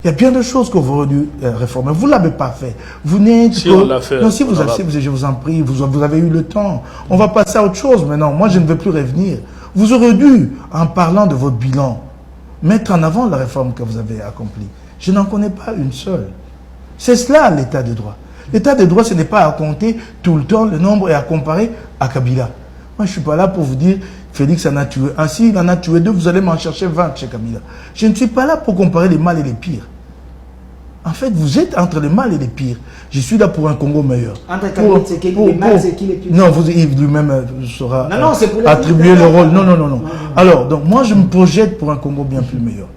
Il y a bien de choses que vous auriez dû réformer. Vous ne l'avez pas fait. Vous n'êtes si on l'a fait. Non, si vous avez, je vous en prie, vous avez eu le temps. On va passer à autre chose maintenant. Moi, je ne veux plus revenir. Vous aurez dû, en parlant de votre bilan, mettre en avant la réforme que vous avez accomplie. Je n'en connais pas une seule. C'est cela l'état de droit. L'état de droit, ce n'est pas à compter tout le temps le nombre et à comparer à Kabila. Moi, je ne suis pas là pour vous dire Félix en a tué un. Si il en a tué 2, vous allez m'en chercher 20 chez Kabila. Je ne suis pas là pour comparer les mal et les pires. En fait, vous êtes entre les mal et les pires. Je suis là pour un Congo meilleur. Entre Kabila, c'est qui les mal, c'est qui les pires? Non, Yves lui-même saura attribuer le rôle. Non. Alors, donc, moi, je me projette pour un Congo bien plus meilleur.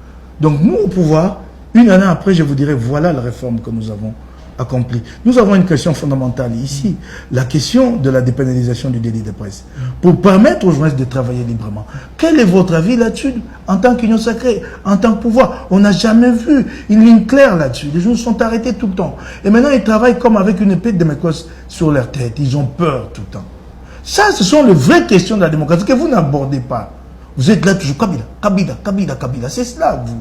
Donc, nous, au pouvoir, une année après, je vous dirai, voilà la réforme que nous avons accomplie. Nous avons une question fondamentale ici, la question de la dépénalisation du délit de presse, pour permettre aux journalistes de travailler librement. Quel est votre avis là-dessus, en tant qu'union sacrée, en tant que pouvoir? On n'a jamais vu une ligne claire là-dessus. Les gens sont arrêtés tout le temps. Et maintenant, ils travaillent comme avec une épée de Damoclès sur leur tête. Ils ont peur tout le temps. Ça, ce sont les vraies questions de la démocratie que vous n'abordez pas. Vous êtes là toujours, Kabila. C'est cela, vous.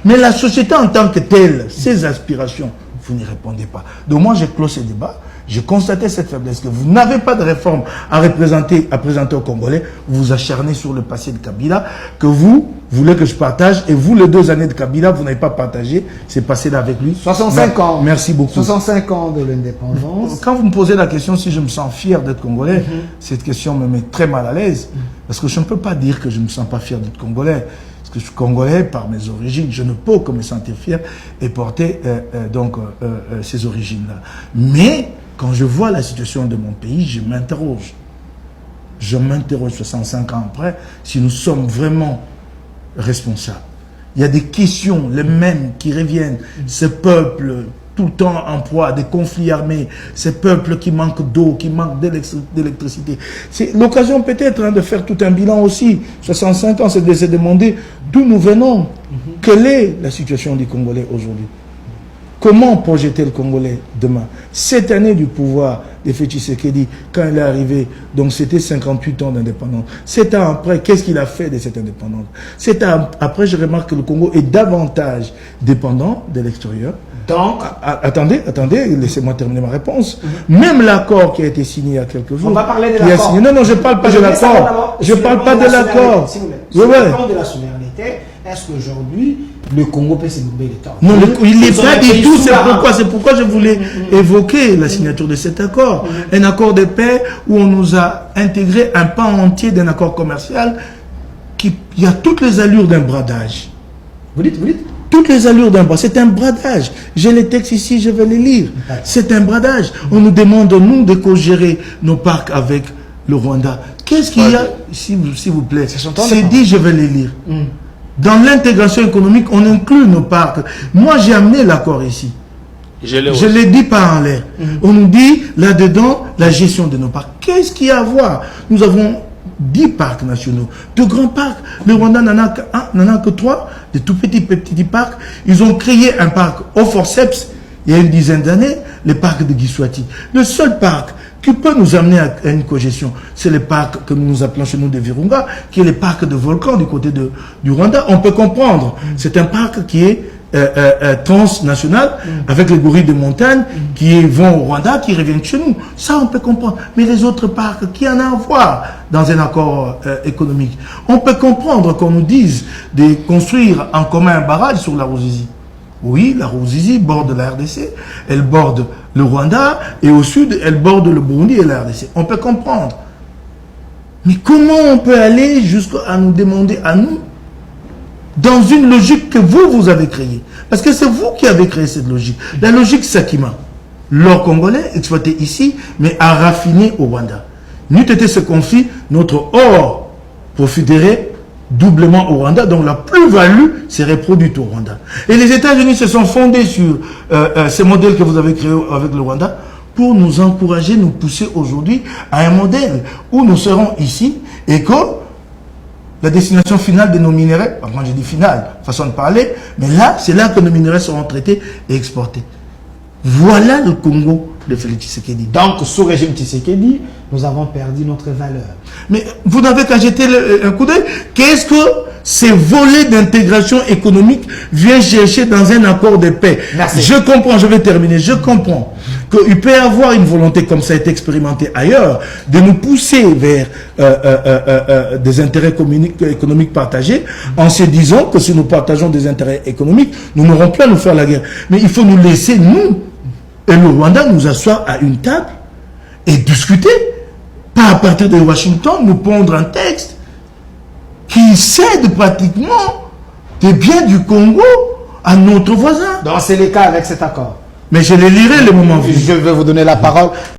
Mais la société en tant que telle, ses aspirations, vous n'y répondez pas. Donc moi, j'ai clos ce débat. J'ai constaté cette faiblesse, que vous n'avez pas de réforme à présenter aux Congolais. Vous vous acharnez sur le passé de Kabila, que vous voulez que je partage, et vous, les 2 années de Kabila, vous n'avez pas partagé ces passés-là avec lui. 65 ans. Merci beaucoup. 65 ans de l'indépendance. Quand vous me posez la question si je me sens fier d'être Congolais, cette question me met très mal à l'aise, parce que je ne peux pas dire que je ne me sens pas fier d'être Congolais. Parce que je suis Congolais par mes origines, je ne peux que me sentir fier et porter ces origines-là. Mais quand je vois la situation de mon pays, je m'interroge. Je m'interroge 65 ans après si nous sommes vraiment responsables. Il y a des questions, les mêmes, qui reviennent. Ce peuple tout le temps en proie à des conflits armés, ces peuples qui manquent d'eau, qui manquent d'électricité. C'est l'occasion peut-être de faire tout un bilan aussi. 65 ans, c'est de se demander d'où nous venons. Quelle est la situation du Congolais aujourd'hui? Comment projeter le Congolais demain? Cette année du pouvoir de Félix Tshisekedi, quand il est arrivé, donc c'était 58 ans d'indépendance. 7 ans après, qu'est-ce qu'il a fait de cette indépendance? 7 ans après, je remarque que le Congo est davantage dépendant de l'extérieur. Donc, attendez, laissez-moi terminer ma réponse. Même l'accord qui a été signé il y a quelques jours. On va parler de l'accord. Non, je ne parle pas de l'accord. Je ne parle pas de l'accord. Sur le plan de la souveraineté, est-ce qu'aujourd'hui, le Congo peut se nommer l'État? Non, il n'est pas du tout. C'est pourquoi je voulais évoquer la signature de cet accord. Un accord de paix où on nous a intégré un pan entier d'un accord commercial qui y a toutes les allures d'un bradage. Vous dites toutes les allures d'un bradage. C'est un bradage. J'ai les textes ici, je vais les lire. C'est un bradage. On nous demande, nous, de co-gérer nos parcs avec le Rwanda. Qu'est-ce qu'il y a, s'il vous plaît? C'est dit, je vais les lire. Dans l'intégration économique, on inclut nos parcs. Moi, j'ai amené l'accord ici. Je ne l'ai dit pas en l'air. On nous dit, là-dedans, la gestion de nos parcs. Qu'est-ce qu'il y a à voir? Nous avons 10 parcs nationaux, de grands parcs. Le Rwanda n'en a que 3, de tout petits parcs. Ils ont créé un parc au forceps il y a une dizaine d'années, le parc de Giswati. Le seul parc qui peut nous amener à une cogestion, c'est le parc que nous appelons chez nous de Virunga, qui est le parc de volcan du côté du Rwanda. On peut comprendre. C'est un parc qui est transnational, avec les gorilles de montagne qui vont au Rwanda, qui reviennent chez nous. Ça, on peut comprendre. Mais les autres parcs, qui en a à voir dans un accord économique? On peut comprendre qu'on nous dise de construire en commun un barrage sur la Ruzizi. Oui, la Ruzizi borde la RDC, elle borde le Rwanda, et au sud, elle borde le Burundi et la RDC. On peut comprendre. Mais comment on peut aller jusqu'à nous demander à nous, dans une logique que vous avez créée? Parce que c'est vous qui avez créé cette logique. La logique Sakima. L'or congolais exploité ici, mais à raffiner au Rwanda. N'eût été ce conflit, notre or profiterait doublement au Rwanda, donc la plus-value serait produite au Rwanda. Et les États-Unis se sont fondés sur ces modèles que vous avez créés avec le Rwanda pour nous encourager, nous pousser aujourd'hui à un modèle où nous serons ici et que la destination finale de nos minerais, moi j'ai dit finale, façon de parler, mais là, c'est là que nos minerais seront traités et exportés. Voilà le Congo de Félix Tshisekedi. Donc, sous régime Tshisekedi, nous avons perdu notre valeur. Mais vous n'avez qu'à jeter un coup d'œil. Qu'est-ce que ces volets d'intégration économique viennent chercher dans un accord de paix. Merci. Je comprends, je vais terminer, je comprends qu'il peut y avoir une volonté, comme ça a été expérimenté ailleurs, de nous pousser vers des intérêts économiques partagés, en se disant que si nous partageons des intérêts économiques, nous n'aurons plus à nous faire la guerre. Mais il faut nous laisser, nous, et le Rwanda, nous asseoir à une table et discuter, pas à partir de Washington, nous pondre un texte qui cède pratiquement des biens du Congo à notre voisin. Donc c'est le cas avec cet accord. Mais je les lirai le moment venu. Je vais vous donner la parole.